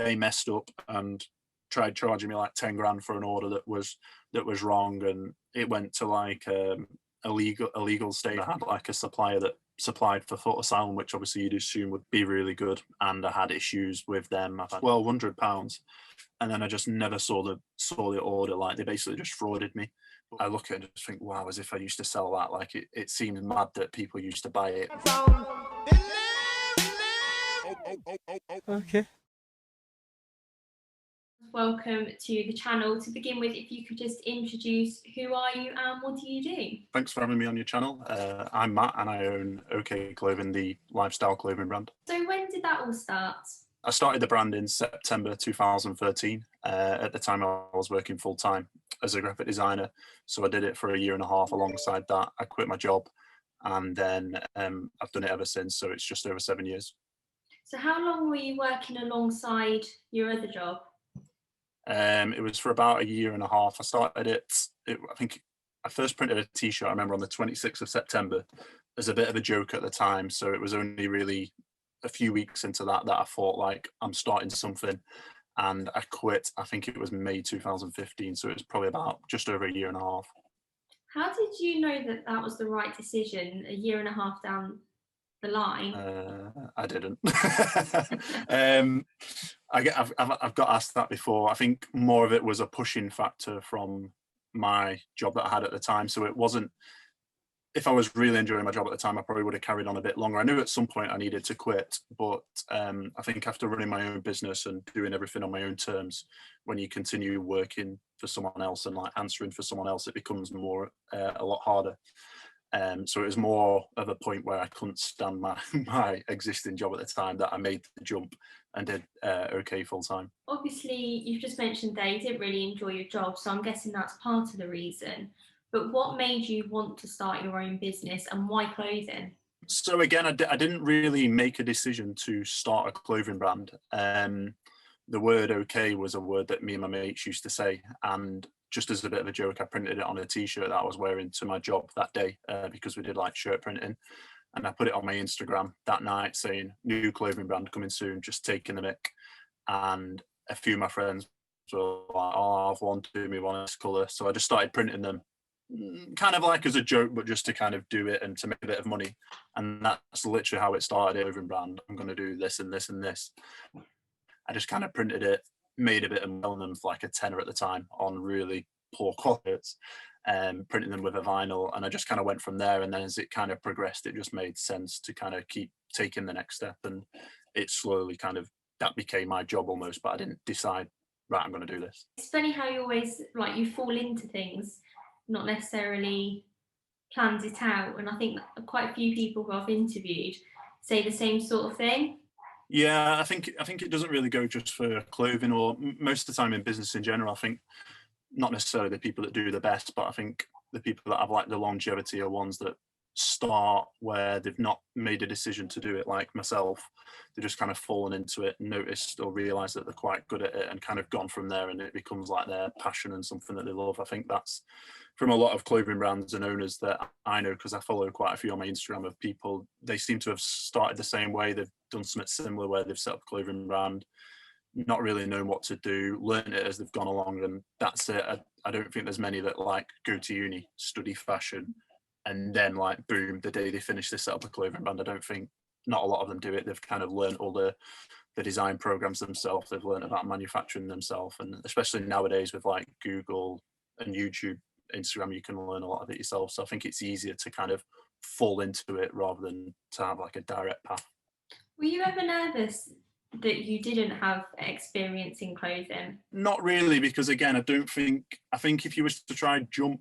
they messed up and tried charging me like 10 grand for an order that was wrong, and it went to like a legal stage. I had like a supplier that supplied for foot asylum, which obviously you'd assume would be really good, and I had issues with them. I've had £1,200, and then I just never saw the order. Like, they basically just frauded me. I look at it and just think, wow, as if I used to sell that. Like, it seems mad that people used to buy it. Okay. Welcome to the channel. To begin with, if you could just introduce who are you and what do you do? Thanks for having me on your channel. I'm Matt, and I own Owkay Clothing, the lifestyle clothing brand. So when did that all start? I started the brand in September 2013. At the time, I was working full time as a graphic designer, so I did it for a year and a half. Alongside that, I quit my job, and then I've done it ever since. So it's just over 7 years. So how long were you working alongside your other job? It was for about a year and a half. I started I think I first printed a t-shirt, I remember, on the 26th of September as a bit of a joke at the time. So it was only really a few weeks into that I thought, like, I'm starting something, and I quit. I think it was May 2015. So it was probably about just over a year and a half. How did you know that that was the right decision a year and a half down the line? I didn't. I've got asked that before. I think more of it was a pushing factor from my job that I had at the time. So it wasn't, if I was really enjoying my job at the time, I probably would have carried on a bit longer. I knew at some point I needed to quit, but I think after running my own business and doing everything on my own terms, when you continue working for someone else and like answering for someone else, it becomes a lot harder. So it was more of a point where I couldn't stand my existing job at the time that I made the jump and did Owkay full time. Obviously, you've just mentioned that you didn't really enjoy your job, so I'm guessing that's part of the reason. But what made you want to start your own business, and why clothing? So again, I didn't really make a decision to start a clothing brand. The word "okay" was a word that me and my mates used to say, and just as a bit of a joke, I printed it on a t-shirt that I was wearing to my job that day, because we did like shirt printing, and I put it on my Instagram that night saying, "New clothing brand coming soon, just taking the mic." And a few of my friends were like, "Oh, I've one to me, one this colour." So I just started printing them, kind of like as a joke, but just to kind of do it and to make a bit of money. And that's literally how it started. Clothing brand, I'm going to do this and this and this. I just kind of printed it, made a bit of selling them for like a tenner at the time on really poor quality, printing them with a vinyl, and I just kind of went from there. And then as it kind of progressed, it just made sense to kind of keep taking the next step, and it slowly kind of, that became my job almost, but I didn't decide, right, I'm going to do this. It's funny how you always, like, you fall into things, not necessarily plans it out, and I think quite a few people who I've interviewed say the same sort of thing. Yeah, I think it doesn't really go just for clothing, or most of the time in business in general. I think not necessarily the people that do the best, but I think the people that have like the longevity are ones that start where they've not made a decision to do it, like myself. They've just kind of fallen into it, noticed or realized that they're quite good at it, and kind of gone from there, and it becomes like their passion and something that they love. I think that's from a lot of clothing brands and owners that I know, because I follow quite a few on my Instagram of people. They seem to have started the same way. They've done something similar where they've set up a clothing brand, not really knowing what to do, learn it as they've gone along, and that's it. I don't think there's many that like go to uni, study fashion, and then like boom, the day they finish, they set up a clothing brand. I don't think, not a lot of them do it. They've kind of learned all the design programs themselves. They've learned about manufacturing themselves, and especially nowadays with like Google and YouTube, Instagram, you can learn a lot of it yourself. So I think it's easier to kind of fall into it rather than to have like a direct path. Were you ever nervous that you didn't have experience in clothing? Not really, because again, I think if you was to try jump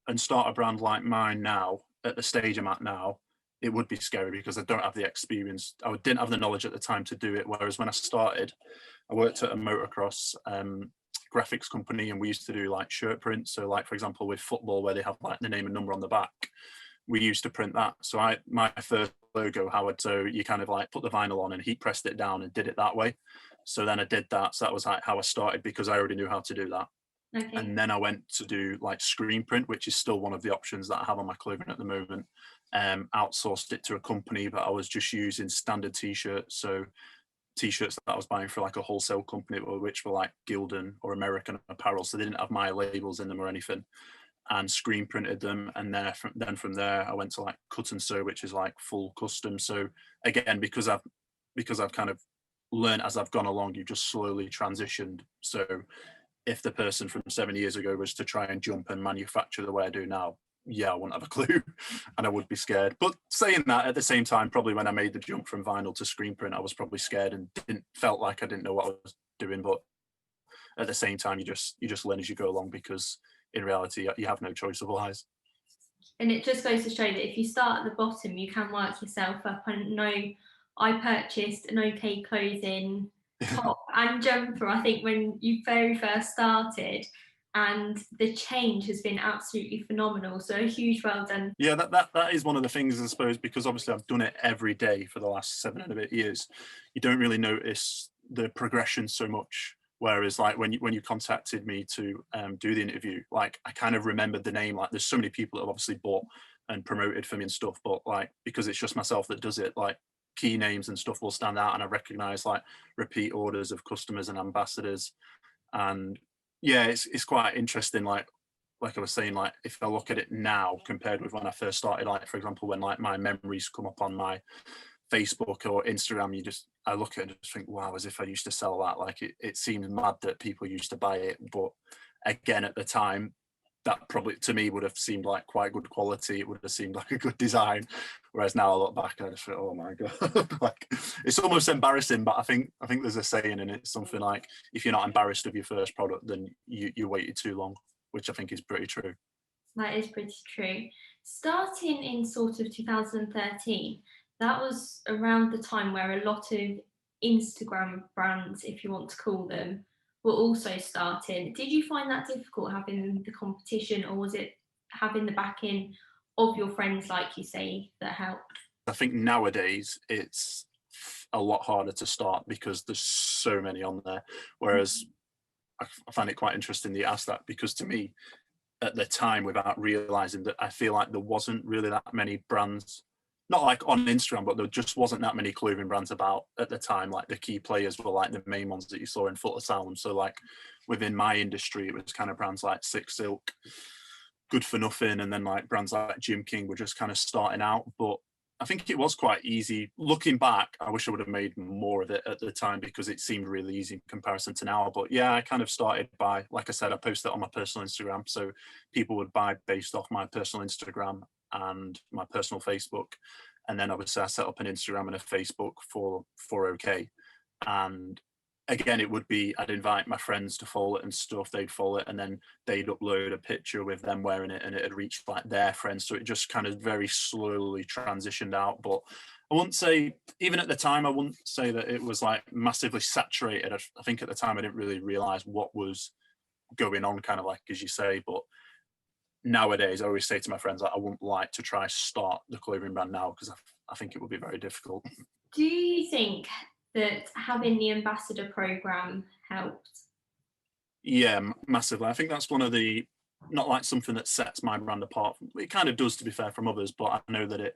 and start a brand like mine now, at the stage I'm at now, it would be scary because I don't have the experience. I didn't have the knowledge at the time to do it. Whereas when I started, I worked at a motocross graphics company, and we used to do like shirt prints. So like, for example, with football, where they have like the name and number on the back, we used to print that. So my first logo, Howard, so you kind of like put the vinyl on and heat pressed it down and did it that way. So then I did that. So that was like how I started, because I already knew how to do that. Okay. And then I went to do like screen print, which is still one of the options that I have on my clothing at the moment. Outsourced it to a company, but I was just using standard t-shirts. So t-shirts that I was buying for like a wholesale company, which were like Gildan or American Apparel, so they didn't have my labels in them or anything, and screen printed them. And then from there I went to like cut and sew, which is like full custom. So again, because I've kind of learned as I've gone along, you just slowly transitioned. So if the person from 7 years ago was to try and jump and manufacture the way I do now, yeah, I wouldn't have a clue and I would be scared. But saying that, at the same time, probably when I made the jump from vinyl to screen print, I was probably scared and felt like I didn't know what I was doing. But at the same time, you just learn as you go along, because in reality, you have no choice otherwise. And it just goes to show that if you start at the bottom, you can work yourself up. I know I purchased an Owkay Clothing top and jumper, I think, when you very first started, and the change has been absolutely phenomenal. So a huge well done. Yeah, that is one of the things, I suppose, because obviously I've done it every day for the last 7 and a bit years. You don't really notice the progression so much. Whereas like when you contacted me to do the interview, like I kind of remembered the name. Like there's so many people that have obviously bought and promoted for me and stuff, but like because it's just myself that does it, like key names and stuff will stand out, and I recognize like repeat orders of customers and ambassadors. And yeah, it's quite interesting. Like I was saying, like if I look at it now compared with when I first started, like for example, when like my memories come up on my Facebook or Instagram, I look at it and just think, wow, as if I used to sell that. Like it seems mad that people used to buy it. But again, at the time, that probably to me would have seemed like quite good quality. It would have seemed like a good design. Whereas now I look back and I just think, oh my God, like it's almost embarrassing. But I think there's a saying in it, something like, if you're not embarrassed of your first product, then you waited too long, which I think is pretty true. That is pretty true. Starting in sort of 2013, that was around the time where a lot of Instagram brands, if you want to call them, were also starting. Did you find that difficult, having the competition, or was it having the backing of your friends, like you say, that helped? I think nowadays it's a lot harder to start because there's so many on there. Whereas I find it quite interesting that you asked that, because to me, at the time, without realizing that, I feel like there wasn't really that many brands, not like on Instagram, but there just wasn't that many clothing brands about at the time. Like the key players were like the main ones that you saw in Foot Asylum. So like within my industry, it was kind of brands like Six Silk, Good for Nothing, and then like brands like Jim King were just kind of starting out. But I think it was quite easy. Looking back, I wish I would have made more of it at the time, because it seemed really easy in comparison to now. But yeah, I kind of started by, like I said, I posted it on my personal Instagram. So people would buy based off my personal Instagram and my personal Facebook. And then obviously I set up an Instagram and a Facebook for Owkay. And again, it would be, I'd invite my friends to follow it and stuff, they'd follow it, and then they'd upload a picture with them wearing it, and it had reached like their friends. So it just kind of very slowly transitioned out. But I wouldn't say, even at the time, I wouldn't say that it was like massively saturated. I think at the time I didn't really realize what was going on, kind of like as you say. But nowadays I always say to my friends, like, I wouldn't like to try start the clothing brand now, because I think it would be very difficult. Do you think that having the ambassador program helped? Yeah, massively. I think that's one of the, not like something that sets my brand apart. It kind of does, to be fair, from others, but I know that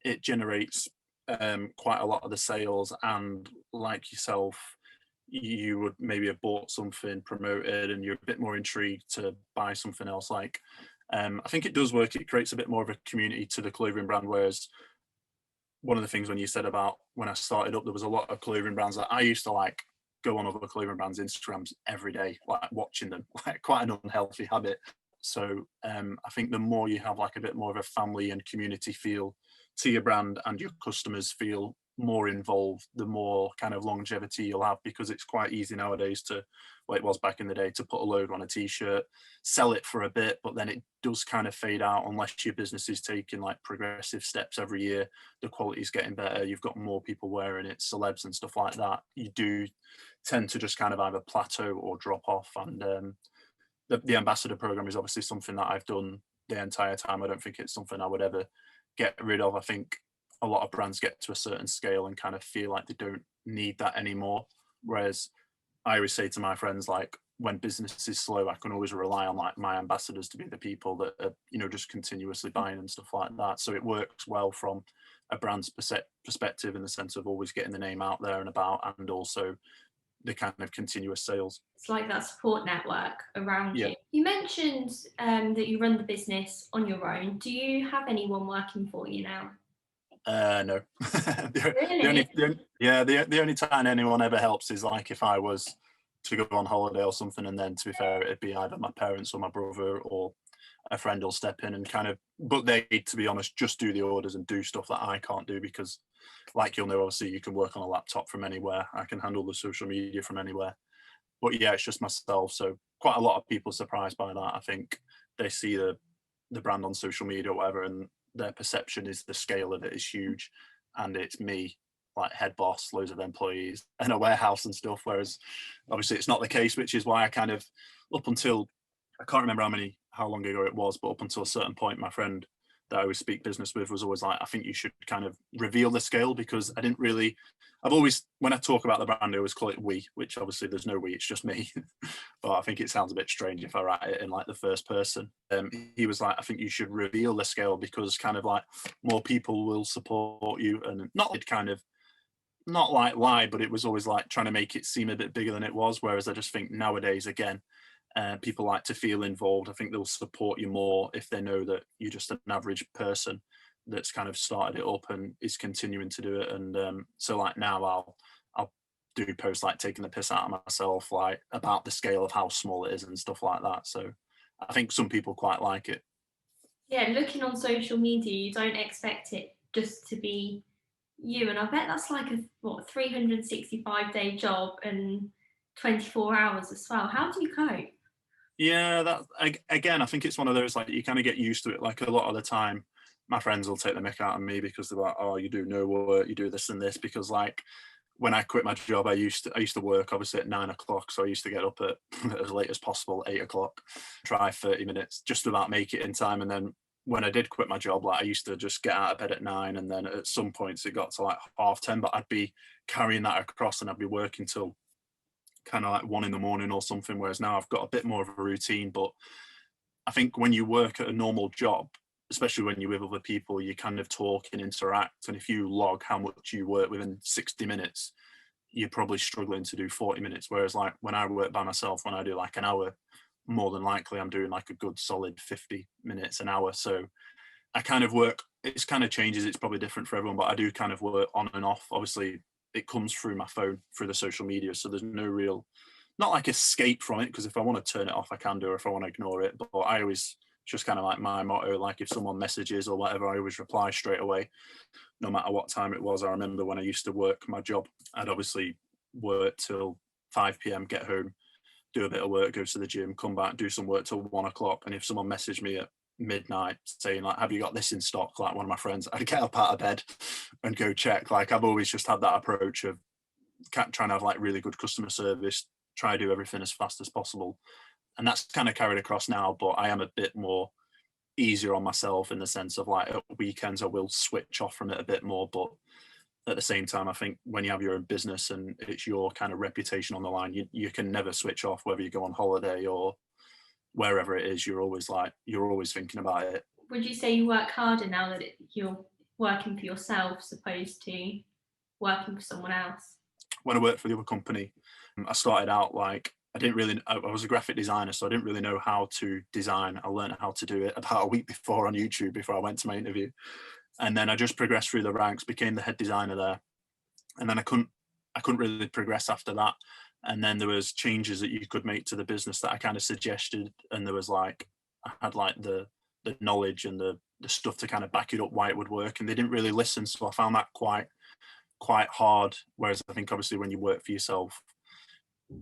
it generates quite a lot of the sales. And like yourself, you would maybe have bought something promoted and you're a bit more intrigued to buy something else. Like I think it does work. It creates a bit more of a community to the clothing brand. Whereas one of the things when you said about when I started up, there was a lot of clothing brands that I used to like go on other clothing brands' Instagrams every day, like watching them, like quite an unhealthy habit. So I think the more you have like a bit more of a family and community feel to your brand, and your customers feel more involved, the more kind of longevity you'll have, because it's quite easy nowadays to, well, it was back in the day, to put a logo on a t-shirt, sell it for a bit, but then it does kind of fade out unless your business is taking like progressive steps every year. The quality is getting better, you've got more people wearing it, celebs and stuff like that. You do tend to just kind of either plateau or drop off. And the ambassador program is obviously something that I've done the entire time. I don't think it's something I would ever get rid of. I think a lot of brands get to a certain scale and kind of feel like they don't need that anymore. Whereas I always say to my friends, like, when business is slow, I can always rely on like my ambassadors to be the people that are, you know, just continuously buying and stuff like that. So it works well from a brand's perspective in the sense of always getting the name out there and about, and also the kind of continuous sales. It's like that support network around Yeah. you. You mentioned that you run the business on your own. Do you have anyone working for you now? No. Really? The only time anyone ever helps is like if I was to go on holiday or something, and then to be fair, it'd be either my parents or my brother or a friend will step in and kind of, but they, to be honest, just do the orders and do stuff that I can't do, because like you'll know, obviously you can work on a laptop from anywhere. I can handle the social media from anywhere. But yeah, it's just myself. So quite a lot of people are surprised by that. I think they see the brand on social media or whatever, and their perception is the scale of it is huge, and it's me, like head boss, loads of employees and a warehouse and stuff, whereas obviously it's not the case, which is why I kind of, up until, I can't remember how long ago it was, but up until a certain point, my friend that I always speak business with was always like, I think you should kind of reveal the scale, because I didn't really, I've always, when I talk about the brand, I always call it we, which obviously there's no we, it's just me. But I think it sounds a bit strange if I write it in like the first person. He was like, I think you should reveal the scale, because kind of like more people will support you, and not kind of, not like lie, but it was always like trying to make it seem a bit bigger than it was. Whereas I just think nowadays, again, people like to feel involved. I think they'll support you more if they know that you're just an average person that's kind of started it up and is continuing to do it. And so like now I'll do posts like taking the piss out of myself, like about the scale of how small it is and stuff like that. So I think some people quite like it. Yeah, looking on social media, you don't expect it just to be you. And I bet that's like a 365-day job and 24 hours as well. How do you cope? Yeah, that again, I think it's one of those, like, you kind of get used to it. Like a lot of the time, my friends will take the mick out of me because they're like, "Oh, you do no work, you do this and this." Because like when I quit my job, I used to work obviously at 9 o'clock, so I used to get up at as late as possible, 8 o'clock, drive 30 minutes just to about make it in time. And then when I did quit my job, like I used to just get out of bed at 9, and then at some points it got to like 10:30, but I'd be carrying that across and I'd be working till kind of like 1 in the morning or something. Whereas now I've got a bit more of a routine. But I think when you work at a normal job, especially when you're with other people, you kind of talk and interact. And if you log how much you work within 60 minutes, you're probably struggling to do 40 minutes. Whereas like when I work by myself, when I do like an hour, more than likely I'm doing like a good solid 50 minutes an hour. So I kind of work, it's kind of changes. It's probably different for everyone, but I do kind of work on and off. Obviously it comes through my phone, through the social media. So there's no real, not like escape from it, because if I want to turn it off, I can do, or if I want to ignore it. But I always, just kind of like my motto, like if someone messages or whatever, I always reply straight away, no matter what time it was. I remember when I used to work my job, I'd obviously work till 5 p.m, get home, do a bit of work, go to the gym, come back, do some work till 1 o'clock. And if someone messaged me at midnight saying like, have you got this in stock, like one of my friends, I'd get up out of bed and go check. Like I've always just had that approach of trying to have like really good customer service, try to do everything as fast as possible. And that's kind of carried across now, but I am a bit more easier on myself in the sense of like at weekends I will switch off from it a bit more. But at the same time, I think when you have your own business and it's your kind of reputation on the line, you can never switch off, whether you go on holiday or wherever it is. You're always thinking about it. Would you say you work harder now that you're working for yourself, as opposed to working for someone else? When I worked for the other company, I started out like, I was a graphic designer, so I didn't really know how to design. I learned how to do it about a week before on YouTube before I went to my interview. And then I just progressed through the ranks, became the head designer there. And then I couldn't really progress after that. And then there was changes that you could make to the business that I kind of suggested. And there was like, I had like the knowledge and the stuff to kind of back it up why it would work. And they didn't really listen. So I found that quite hard. Whereas I think obviously when you work for yourself,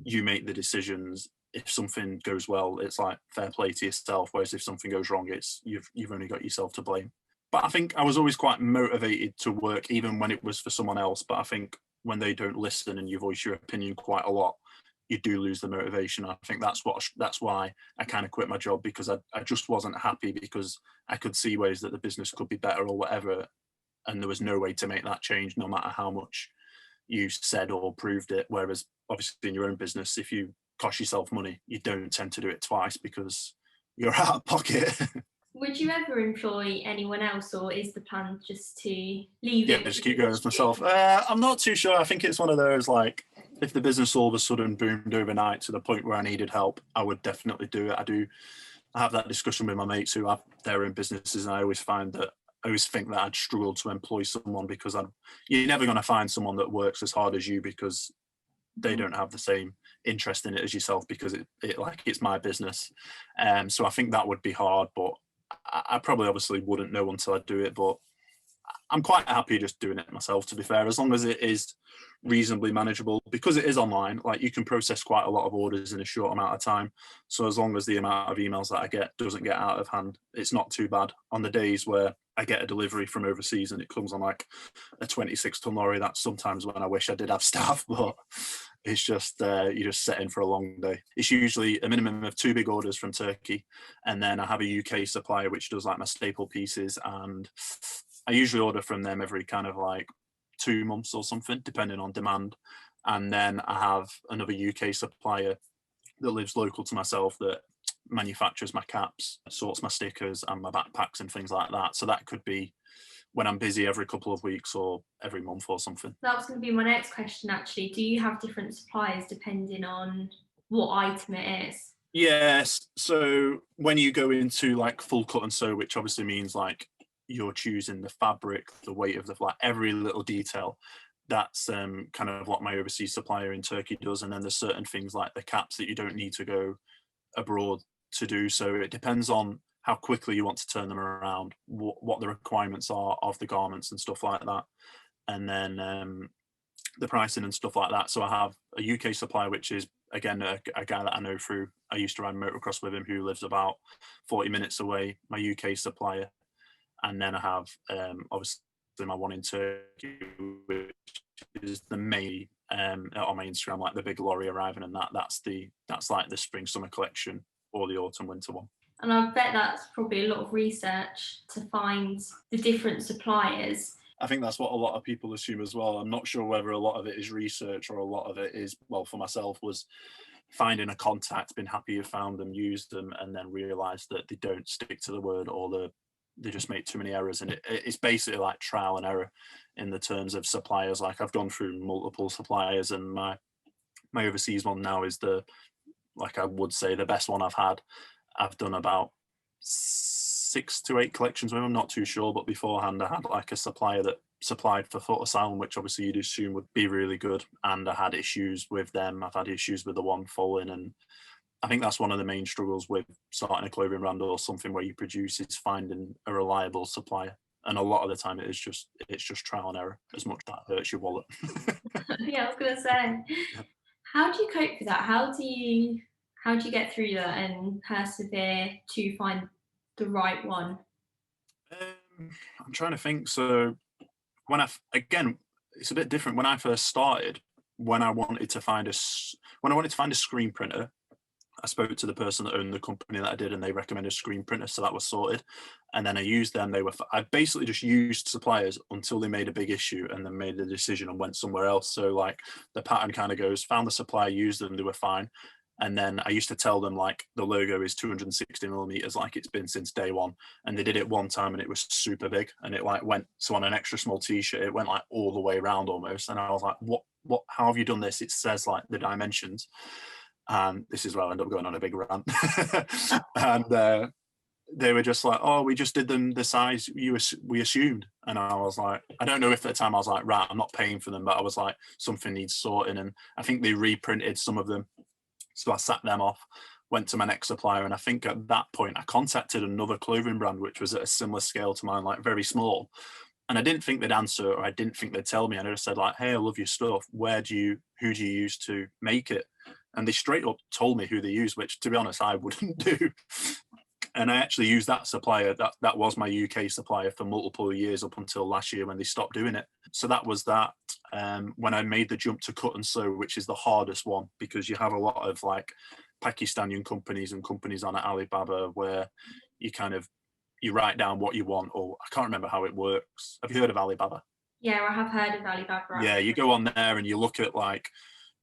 you make the decisions. If something goes well, it's like fair play to yourself. Whereas if something goes wrong, it's you've only got yourself to blame. But I think I was always quite motivated to work, even when it was for someone else. But I think when they don't listen and you voice your opinion quite a lot, you do lose the motivation. I think that's why I kind of quit my job, because I just wasn't happy, because I could see ways that the business could be better or whatever, and there was no way to make that change, no matter how much you said or proved it. Whereas obviously in your own business, if you cost yourself money, you don't tend to do it twice because you're out of pocket. Would you ever employ anyone else, or is the plan just to leave Yeah, it? just keep going with myself. I'm not too sure. I think it's one of those, like, if the business all of a sudden boomed overnight to the point where I needed help, I would definitely do it. I have that discussion with my mates who have their own businesses, and I always think that I'd struggle to employ someone because you're never going to find someone that works as hard as you because they don't have the same interest in it as yourself, because it's my business. So I think that would be hard, but I probably obviously wouldn't know until I do it. But I'm quite happy just doing it myself, to be fair, as long as it is reasonably manageable, because it is online. Like, you can process quite a lot of orders in a short amount of time. So as long as the amount of emails that I get doesn't get out of hand, it's not too bad. On the days where I get a delivery from overseas and it comes on like a 26-ton lorry, that's sometimes when I wish I did have staff, but it's just, you're just set in for a long day. It's usually a minimum of 2 big orders from Turkey. And then I have a UK supplier which does like my staple pieces, and I usually order from them every kind of like 2 months or something, depending on demand. And then I have another UK supplier that lives local to myself that manufactures my caps, sorts my stickers and my backpacks and things like that. So that could be when I'm busy every couple of weeks or every month or something. That was going to be my next question, actually. Do you have different suppliers depending on what item it is? Yes. So when you go into like full cut and sew, which obviously means like you're choosing the fabric, the weight of the like every little detail, that's kind of what my overseas supplier in Turkey does. And then there's certain things like the caps that you don't need to go abroad to do. So it depends on how quickly you want to turn them around, what the requirements are of the garments and stuff like that, and then the pricing and stuff like that. So I have a UK supplier, which is again a guy that I know through, I used to ride motocross with him, who lives about 40 minutes away, my UK supplier. And then I have obviously my one in Turkey, which is the main on my Instagram, like the big lorry arriving, and that's like the spring summer collection or the autumn winter one. And I bet that's probably a lot of research to find the different suppliers. I think that's what a lot of people assume as well. I'm not sure whether a lot of it is research or a lot of it is, well, for myself, was finding a contact, been happy you found them, used them, and then realised that they don't stick to the word, or they just make too many errors. And it's basically like trial and error in the terms of suppliers. Like, I've gone through multiple suppliers, and my overseas one now is I would say the best one I've had. I've done about 6 to 8 collections with them, I'm not too sure, but beforehand I had like a supplier that supplied for Foot Asylum, which obviously you'd assume would be really good, and I had issues with them. I've had issues with the one falling, and I think that's one of the main struggles with starting a clothing brand or something where you produce, is finding a reliable supplier. And a lot of the time it's just trial and error, as much that hurts your wallet. Yeah, I was gonna say. Yeah. How do you cope with that? How do you get through that and persevere to find the right one? I'm trying to think. So again, it's a bit different. When I first started, when I wanted to find a screen printer, I spoke to the person that owned the company that I did, and they recommended a screen printer, so that was sorted. And then I used them. I basically just used suppliers until they made a big issue, and then made the decision and went somewhere else. So like the pattern kind of goes: found the supplier, used them, they were fine. And then I used to tell them like the logo is 260 millimeters, like it's been since day one. And they did it one time and it was super big, and it like went, so on an extra small t-shirt, it went like all the way around almost. And I was like, what, how have you done this? It says like the dimensions. And this is where I end up going on a big rant. And they were just like, oh, we just did them the size we assumed. And I was like, I don't know if at the time I was like, right, I'm not paying for them, but I was like, something needs sorting. And I think they reprinted some of them. So I sat them off, went to my next supplier, and I think at that point I contacted another clothing brand which was at a similar scale to mine, like very small. And I didn't think they'd answer, or I didn't think they'd tell me. And I just said like, hey, I love your stuff. Who do you use to make it? And they straight up told me who they use, which to be honest, I wouldn't do. And I actually used that supplier. That was my UK supplier for multiple years up until last year when they stopped doing it. So that was that. When I made the jump to cut and sew, which is the hardest one, because you have a lot of like Pakistani companies and companies on Alibaba where you write down what you want, or I can't remember how it works. Have you heard of Alibaba? Yeah, I have heard of Alibaba. Yeah, you go on there and you look at like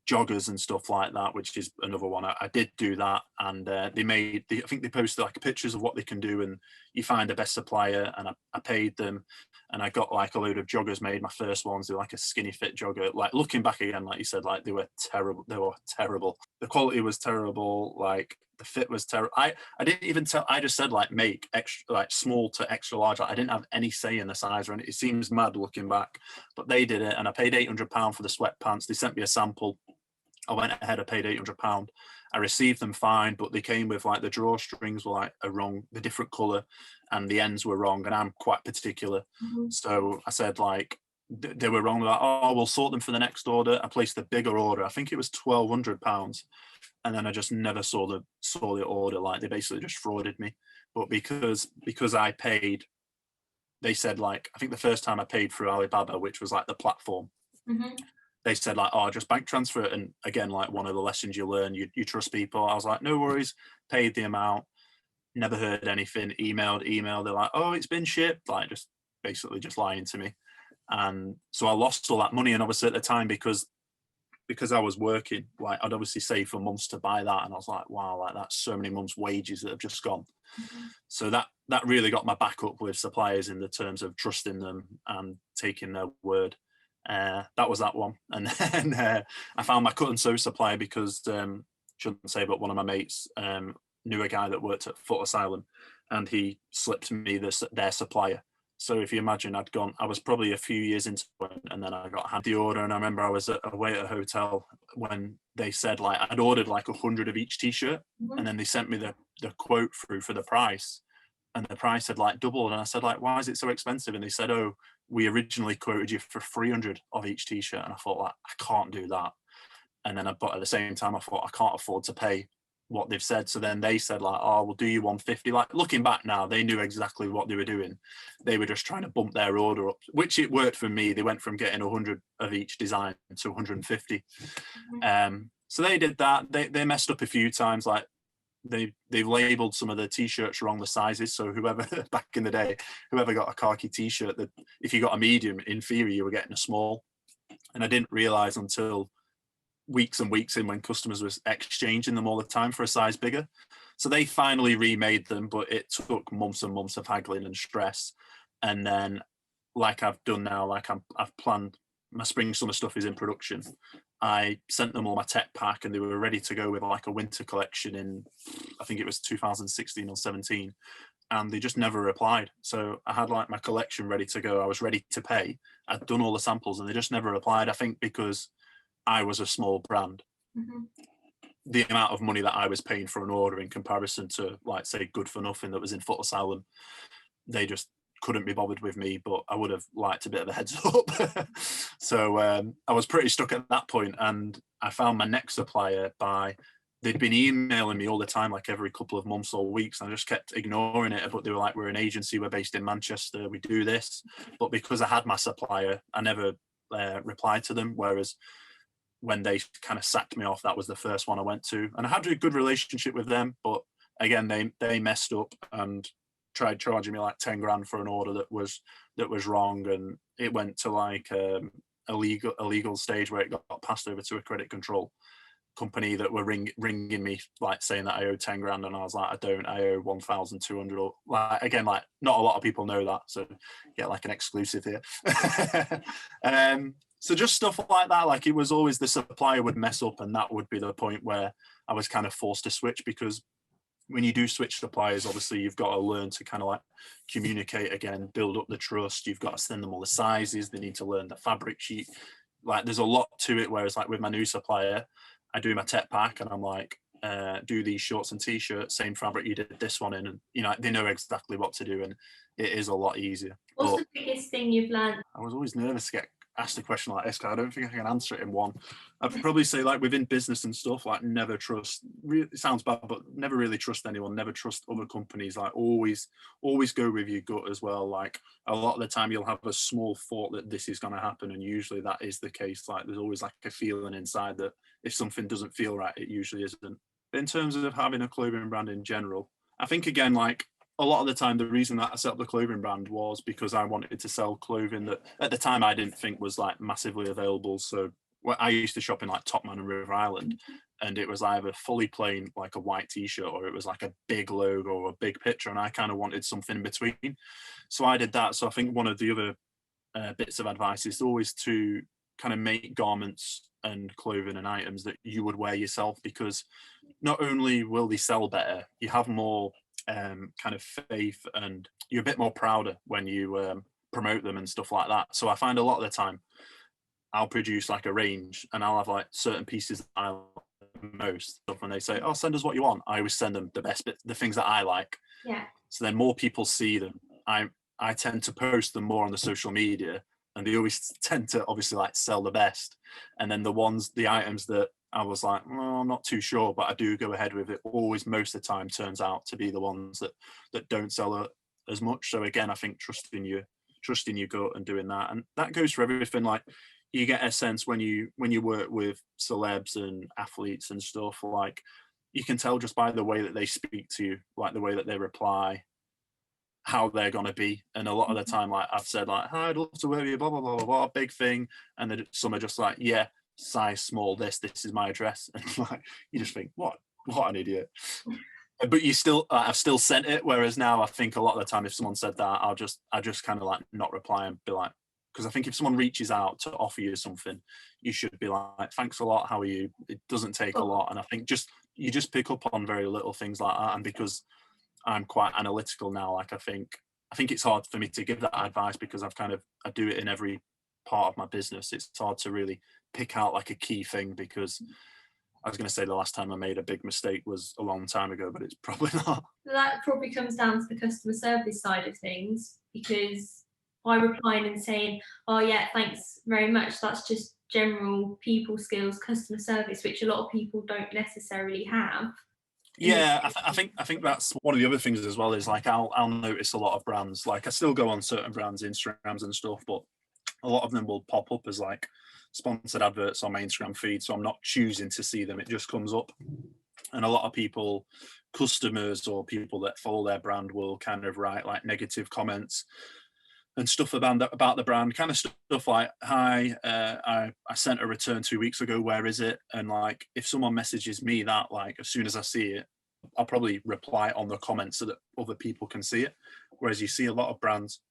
joggers and stuff like that, which is another one. I did do that, and I think they posted like pictures of what they can do, and you find the best supplier, and I paid them, and I got like a load of joggers made. My first ones, they were like a skinny fit jogger. Like looking back again, like you said, like they were terrible. The quality was terrible. Like the fit was terrible. I didn't even tell. I just said like make extra, like small to extra large. Like, I didn't have any say in the size or anything. It seems mad looking back, but they did it, and I paid £800 for the sweatpants. They sent me a sample. I went ahead, I paid £800. I received them fine, but they came with like the drawstrings were like the different colour, and the ends were wrong, and I'm quite particular. So I said like they were wrong. Like, oh, we'll sort them for the next order. I placed the bigger order. I think it was £1,200, and then I just never saw the order. Like they basically just frauded me. But because I paid, they said like, I think the first time I paid through Alibaba, which was like the platform. They said like, oh, just bank transfer it. And again, like one of the lessons you learn, you trust people. I was like, no worries, paid the amount, never heard anything, emailed. They're like, oh, it's been shipped. Like just basically just lying to me. And so I lost all that money. And obviously at the time, because I was working, like I'd obviously saved for months to buy that. And I was like, wow, like that's so many months' wages that have just gone. So that really got my back up with suppliers in the terms of trusting them and taking their word. That was that one. And then I found my cut and sew supplier because shouldn't say, but one of my mates knew a guy that worked at Foot Asylum, and he slipped me their supplier. So if you imagine, I was probably a few years into it, and then I had the order. And I remember I was away at a hotel when they said like I'd ordered like 100 of each t-shirt, and then they sent me the quote through for the price, and the price had like doubled. And I said like, why is it so expensive? And they said, oh, we originally quoted you for 300 of each t-shirt. And I thought like, I can't do that. And then but at the same time I thought I can't afford to pay what they've said. So then they said like, oh, we'll do you 150. Like looking back now, they knew exactly what they were doing. They were just trying to bump their order up, which it worked for me. They went from getting 100 of each design to 150. So they did that. They messed up a few times. Like they've labeled some of the t-shirts wrong, the sizes. So whoever back in the day, whoever got a khaki t-shirt, that if you got a medium, in theory you were getting a small. And I didn't realize until weeks and weeks in, when customers was exchanging them all the time for a size bigger. So they finally remade them, but it took months and months of haggling and stress. And then like I've done now, like I've planned, my spring summer stuff is in production. I sent them all my tech pack, and they were ready to go with like a winter collection in, I think it was 2016 or 17, and they just never replied. So I had like my collection ready to go. I was ready to pay. I'd done all the samples, and they just never replied. I think because I was a small brand, the amount of money that I was paying for an order in comparison to like say Good for Nothing that was in Foot Asylum, they just couldn't be bothered with me. But I would have liked a bit of a heads up. So I was pretty stuck at that point, and I found my next supplier they'd been emailing me all the time, like every couple of months or weeks, and I just kept ignoring it. But they were like, we're an agency, we're based in Manchester, we do this. But because I had my supplier, I never replied to them. Whereas when they kind of sacked me off, that was the first one I went to, and I had a good relationship with them. But again, they messed up and tried charging me like 10 grand for an order that was wrong, and it went to like a legal stage where it got passed over to a credit control company that were ringing me like saying that I owed 10 grand, and I was like, I don't, I owe 1,200. Or like, again, like not a lot of people know that, so get like an exclusive here. So just stuff like that. Like it was always the supplier would mess up, and that would be the point where I was kind of forced to switch, because when you do switch suppliers, obviously you've got to learn to kind of like communicate again, build up the trust. You've got to send them all the sizes. They need to learn the fabric sheet. Like there's a lot to it. Whereas like with my new supplier, I do my tech pack and I'm like, do these shorts and t-shirts, same fabric you did this one in, and you know, they know exactly what to do, and it is a lot easier. What's the biggest thing you've learned? I was always nervous to get asked a question like this, because I don't think I can answer it in one. I'd probably say like within business and stuff, like never trust, it sounds bad, but never really trust anyone, never trust other companies. Like always go with your gut as well. Like a lot of the time you'll have a small thought that this is going to happen, and usually that is the case. Like there's always like a feeling inside that if something doesn't feel right, it usually isn't. But in terms of having a clothing brand in general, I think again, like a lot of the time, the reason that I set up the clothing brand was because I wanted to sell clothing that at the time I didn't think was like massively available. So well, I used to shop in like Topman and River Island, and it was either fully plain like a white t-shirt, or it was like a big logo or a big picture, and I kind of wanted something in between. So I did that. So I think one of the other bits of advice is always to kind of make garments and clothing and items that you would wear yourself, because not only will they sell better, you have more kind of faith, and you're a bit more prouder when you promote them and stuff like that. So I find a lot of the time I'll produce like a range, and I'll have like certain pieces that I like most. So when they say, "Oh, send us what you want," I always send them the best bit, the things that I like. Yeah. So then more people see them. I tend to post them more on the social media, and they always tend to obviously like sell the best. And then the items that I was like, well, I'm not too sure, but I do go ahead with it, always most of the time turns out to be the ones that don't sell as much. So again, I think trusting your gut and doing that, and that goes for everything. Like, you get a sense when you work with celebs and athletes and stuff, like you can tell just by the way that they speak to you, like the way that they reply, how they're going to be. And a lot of the time, like I've said like, "Hi, I'd love to work with you, blah blah blah blah, big thing," and then some are just like, "Yeah, size small, this is my address," and like you just think, what an idiot. But you still, I've still sent it. Whereas now, I think a lot of the time, if someone said that, I just kind of like not reply and be like, because I think if someone reaches out to offer you something, you should be like, "Thanks a lot, how are you?" It doesn't take a lot, and I think you just pick up on very little things like that. And because I'm quite analytical now, like I think it's hard for me to give that advice, because I do it in every part of my business. It's hard to really pick out like a key thing, because I was going to say the last time I made a big mistake was a long time ago, but it's probably not. That probably comes down to the customer service side of things, because by replying and saying, "Oh yeah, thanks very much," that's just general people skills, customer service, which a lot of people don't necessarily have. Yeah, I think that's one of the other things as well, is like I'll notice a lot of brands, like I still go on certain brands' Instagrams and stuff, but a lot of them will pop up as like sponsored adverts on my Instagram feed, so I'm not choosing to see them, it just comes up. And a lot of people, customers or people that follow their brand, will kind of write like negative comments and stuff about the brand, kind of stuff like, "Hi, I sent a return 2 weeks ago, where is it?" And like if someone messages me that, like as soon as I see it, I'll probably reply on the comments so that other people can see it. Whereas you see a lot of brands,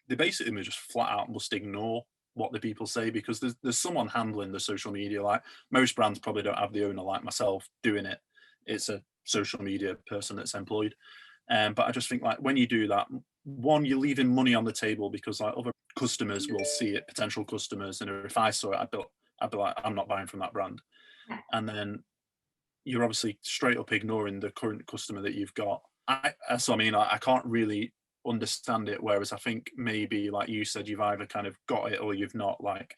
they basically just flat out must ignore what the people say, because there's someone handling the social media. Like most brands probably don't have the owner like myself doing it. It's a social media person that's employed. But I just think like when you do that, one, you're leaving money on the table, because like other customers will see it, potential customers, and if I saw it, I'd be like, "I'm not buying from that brand." And then you're obviously straight up ignoring the current customer that you've got. So I mean, I can't really understand it. Whereas I think maybe, like you said, you've either kind of got it or you've not. Like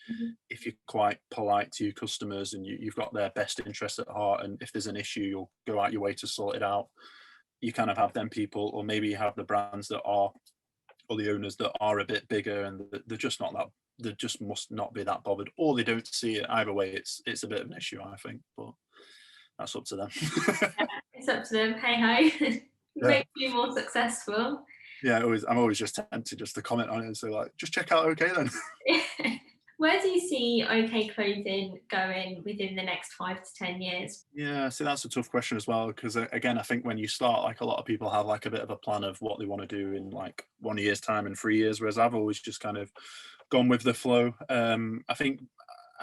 if you're quite polite to your customers and you've got their best interest at heart, and if there's an issue, you'll go out your way to sort it out. You kind of have them people, or maybe you have the brands that are, or the owners that are a bit bigger, and they're just not that, they just must not be that bothered, or they don't see it. Either way, it's a bit of an issue, I think, but that's up to them. It's up to them. Hey ho, make you more successful. Yeah, I'm always just tempted just to comment on it and say like, just check out Owkay then. Where do you see Owkay Clothing going within the next 5 to 10 years? Yeah, see, that's a tough question as well, because again, I think when you start, like a lot of people have like a bit of a plan of what they want to do in like 1 year's time and 3 years, whereas I've always just kind of gone with the flow. I think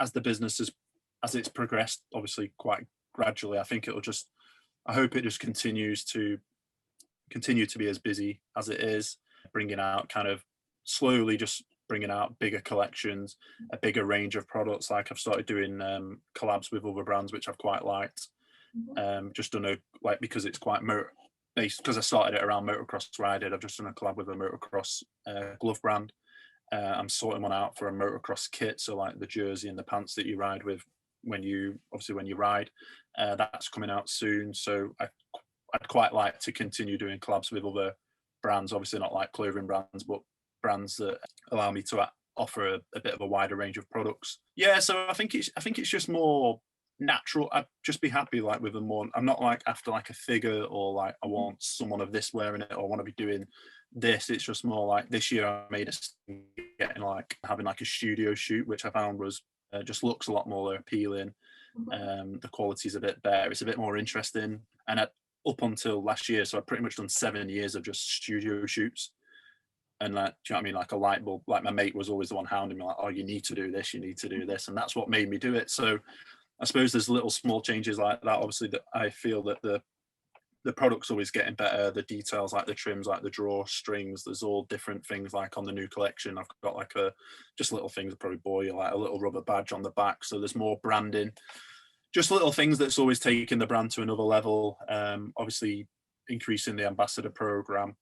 as the business as it's progressed, obviously quite gradually, I hope it just continues to be as busy as it is, bringing out kind of slowly, just bringing out bigger collections, a bigger range of products. Like I've started doing collabs with other brands, which I've quite liked. Just done because it's quite motor based, because I started it around motocross riding. I've just done a collab with a motocross glove brand. I'm sorting one out for a motocross kit, so like the jersey and the pants that you ride with when you ride. That's coming out soon, so I'd quite like to continue doing collabs with other brands, obviously not like clothing brands, but brands that allow me to offer a bit of a wider range of products. Yeah, so I think it's just more natural. I'd just be happy like with a more, I'm not like after like a figure, or like I want someone of this wearing it, or I want to be doing this. It's just more like this year I made a getting like having like a studio shoot, which I found was just looks a lot more appealing. The quality's a bit better. It's a bit more interesting. And up until last year, so I've pretty much done 7 years of just studio shoots. And like, do you know what I mean? Like a light bulb, like my mate was always the one hounding me, like, oh, you need to do this, you need to do this. And that's what made me do it. So I suppose there's little small changes like that, obviously, that I feel that the product's always getting better. The details, like the trims, like the drawstrings, there's all different things. Like on the new collection, I've got like just little things that probably bore you, like a little rubber badge on the back. So there's more branding, just little things that's always taking the brand to another level. Obviously increasing the ambassador program,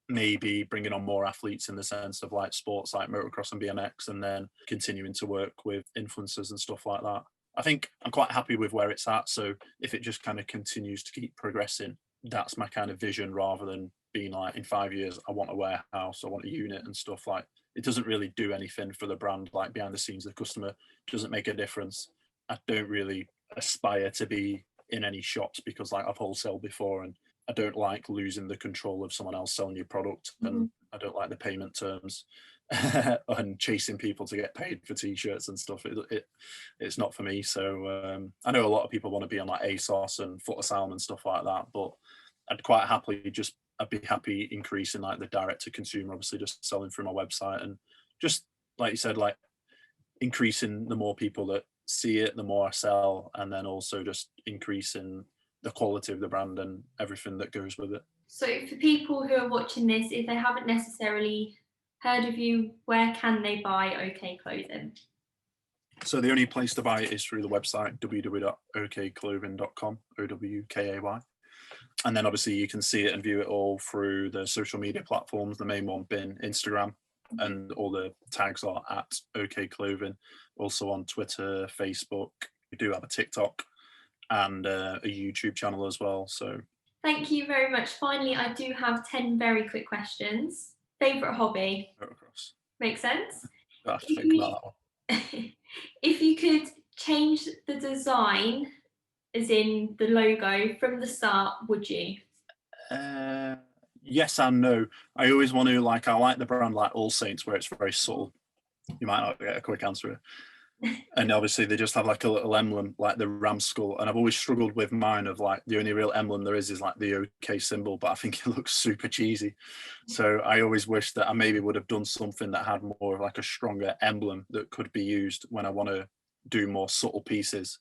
maybe bringing on more athletes in the sense of like sports like motocross and BMX, and then continuing to work with influencers and stuff like that. I think I'm quite happy with where it's at. So if it just kind of continues to keep progressing, that's my kind of vision, rather than being like, in 5 years, I want a warehouse, I want a unit and stuff. Like, it doesn't really do anything for the brand. Like behind the scenes, the customer doesn't make a difference. I don't really aspire to be in any shops because like I've wholesaled before, and I don't like losing the control of someone else selling your product, and I don't like the payment terms and chasing people to get paid for t-shirts and stuff. It's not for me. So I know a lot of people want to be on like ASOS and Foot Asylum and stuff like that, but I'd be happy increasing like the direct to consumer, obviously just selling through my website, and just like you said, like increasing the more people that see it, the more I sell, and then also just increasing the quality of the brand and everything that goes with it. So for people who are watching this, if they haven't necessarily heard of you, where can they buy Owkay Clothing? So the only place to buy it is through the website www.owkayclothing.com, OWKAY. And then obviously you can see it and view it all through the social media platforms, the main one being Instagram, and all the tags are at Owkay Clothing. Also on Twitter, Facebook. We do have a TikTok and a YouTube channel as well. So thank you very much. Finally, I do have 10 very quick questions. Favourite hobby? motocross. Makes sense. I have to think about that one. If you could change the design, as in the logo, from the start, would you? Yes and no. I always want to, like, I like the brand like All Saints, where it's very subtle. You might not get a quick answer. And obviously they just have like a little emblem, like the ram skull. And I've always struggled with mine, of like the only real emblem there is like the OK symbol, but I think it looks super cheesy. So I always wish that I maybe would have done something that had more of like a stronger emblem that could be used when I want to do more subtle pieces.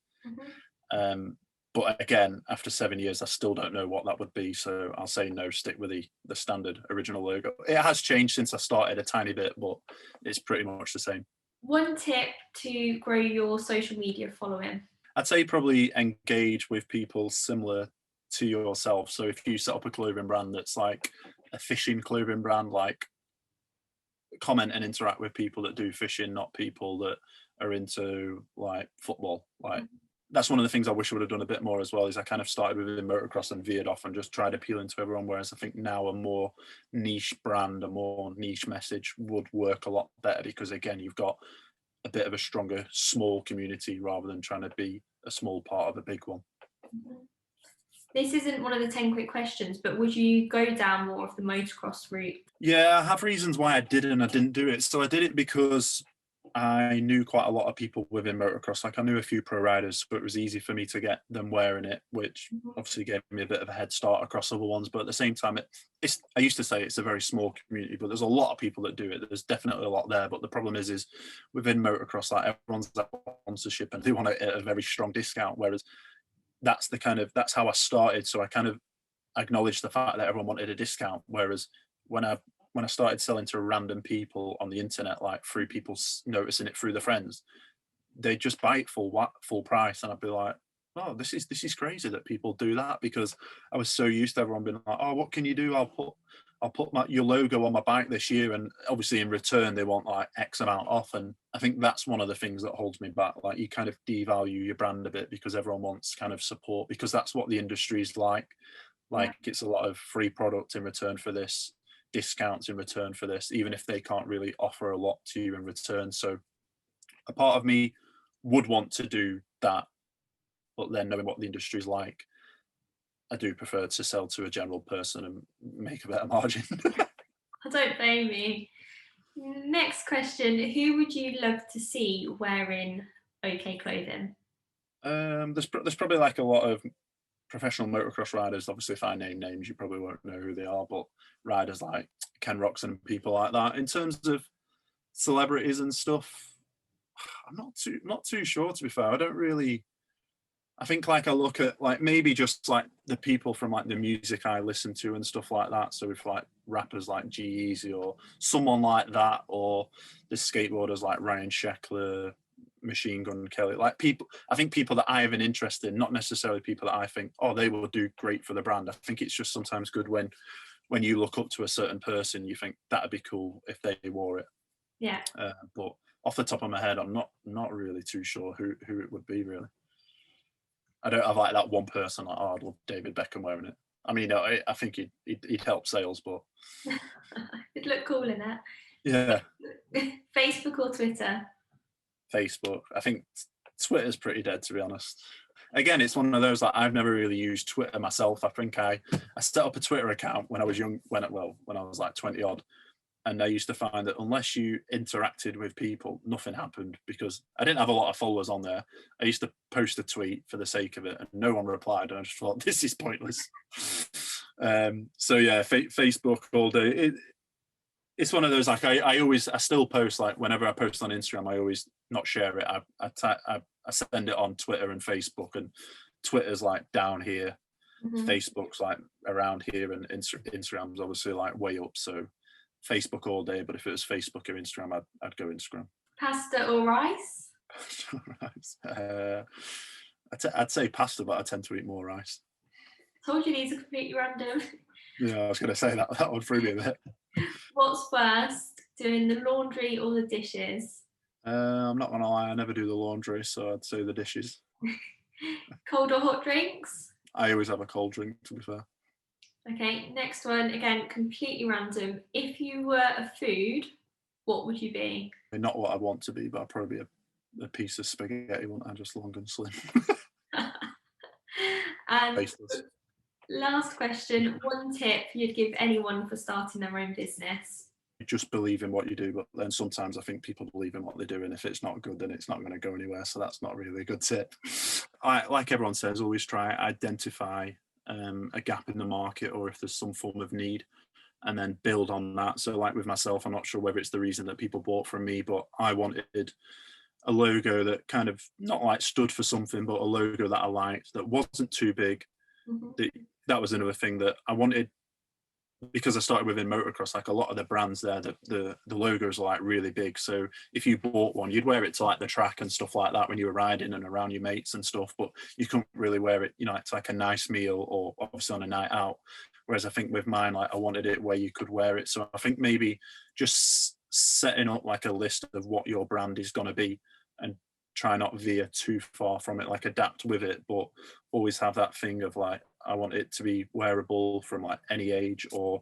But again, after 7 years, I still don't know what that would be. So I'll say no, stick with the standard original logo. It has changed since I started a tiny bit, but it's pretty much the same. One tip to grow your social media following? I'd say probably engage with people similar to yourself. So if you set up a clothing brand that's like a fishing clothing brand, like comment and interact with people that do fishing, not people that are into like football. Like that's one of the things I wish I would have done a bit more as well, is I kind of started within motocross and veered off and just tried appealing to everyone. Whereas I think now a more niche brand, a more niche message would work a lot better, because again, you've got a bit of a stronger small community rather than trying to be a small part of a big one. This isn't one of the 10 quick questions, but would you go down more of the motocross route? Yeah, I have reasons why I didn't do it. So I did it because I knew quite a lot of people within motocross. Like I knew a few pro riders, but it was easy for me to get them wearing it, which obviously gave me a bit of a head start across other ones. But at the same time, I used to say it's a very small community, but there's a lot of people that do it. There's definitely a lot there. But the problem is within motocross, like everyone's at sponsorship and they want a very strong discount. Whereas that's how I started. So I kind of acknowledged the fact that everyone wanted a discount. Whereas when I started selling to random people on the internet, like through people noticing it through their friends, they just buy it full price, and I'd be like, oh, this is crazy that people do that, because I was so used to everyone being like, oh, what can you do? I'll put your logo on my bike this year, and obviously in return they want like X amount off. And I think that's one of the things that holds me back. Like you kind of devalue your brand a bit because everyone wants kind of support, because that's what the industry's like. Like it's a lot of free product in return for this, discounts in return for this, even if they can't really offer a lot to you in return. So a part of me would want to do that, but then knowing what the industry's like, I do prefer to sell to a general person and make a better margin. I don't blame you. Next question. Who would you love to see wearing Owkay Clothing? There's probably like a lot of professional motocross riders. Obviously, if I name names, you probably won't know who they are, but riders like Ken Roxon and people like that. In terms of celebrities and stuff, I'm not too sure, to be fair. I don't really. I think like I look at like maybe just like the people from like the music I listen to and stuff like that. So if like rappers like G-Eazy or someone like that, or the skateboarders like Ryan Sheckler, Machine Gun Kelly, like people, I think people that I have an interest in, not necessarily people that I think, oh, they will do great for the brand. I think it's just sometimes good when you look up to a certain person, you think that'd be cool if they wore it. Yeah. But off the top of my head, I'm not really too sure who it would be really. I don't have like that one person like, oh, I'd love David Beckham wearing it. I mean, I think he'd help sales, but It'd look cool in it. yeah. Facebook or Twitter? Facebook. I think Twitter's pretty dead, to be honest. Again, it's one of those like I've never really used Twitter myself. I think I set up a Twitter account when I was young, when I was like 20 odd. And I used to find that unless you interacted with people, nothing happened because I didn't have a lot of followers on there. I used to post a tweet for the sake of it and no one replied. And I just thought, this is pointless. So yeah, Facebook all day. It's one of those, like I still post, like whenever I post on Instagram, I always not share it. I send it on Twitter and Facebook, and Twitter's like down here. Mm-hmm. Facebook's like around here, and Instagram's obviously like way up. So Facebook all day, but if it was Facebook or Instagram, I'd go Instagram. Pasta or rice? I'd say pasta, but I tend to eat more rice. Told you these are completely random. Yeah, I was going to say that one threw me a bit. What's worst, doing the laundry or the dishes? I'm not going to lie, I never do the laundry, so I'd say the dishes. Cold or hot drinks? I always have a cold drink, to be fair. Okay, next one, again, completely random. If you were a food, what would you be? Not what I'd want to be, but I'd probably be a piece of spaghetti, wouldn't I? Just long and slim. And Tasteless. Last question, one tip you'd give anyone for starting their own business? Just believe in what you do, but then sometimes I think people believe in what they do, and if it's not good, then it's not going to go anywhere. So that's not really a good tip. Like everyone says, always try identify a gap in the market, or if there's some form of need, and then build on that. So like with myself, I'm not sure whether it's the reason that people bought from me, but I wanted a logo that kind of not like stood for something, but a logo that I liked, that wasn't too big. Mm-hmm. That was another thing that I wanted, because I started within motocross. Like a lot of the brands there, the logos are like really big. So if you bought one, you'd wear it to like the track and stuff like that when you were riding and around your mates and stuff, but you couldn't really wear it, it's like a nice meal or obviously on a night out. Whereas I think with mine, like I wanted it where you could wear it. So I think maybe just setting up like a list of what your brand is going to be and try not veer too far from it, like adapt with it, but always have that thing of like, I want it to be wearable from like any age, or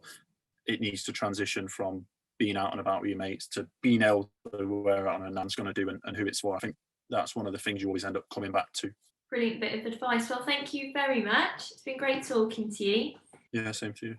it needs to transition from being out and about with your mates to being able to wear it on a nan's going to do and who it's for. I think that's one of the things you always end up coming back to. Brilliant bit of advice. Well, thank you very much. It's been great talking to you. Yeah, same to you.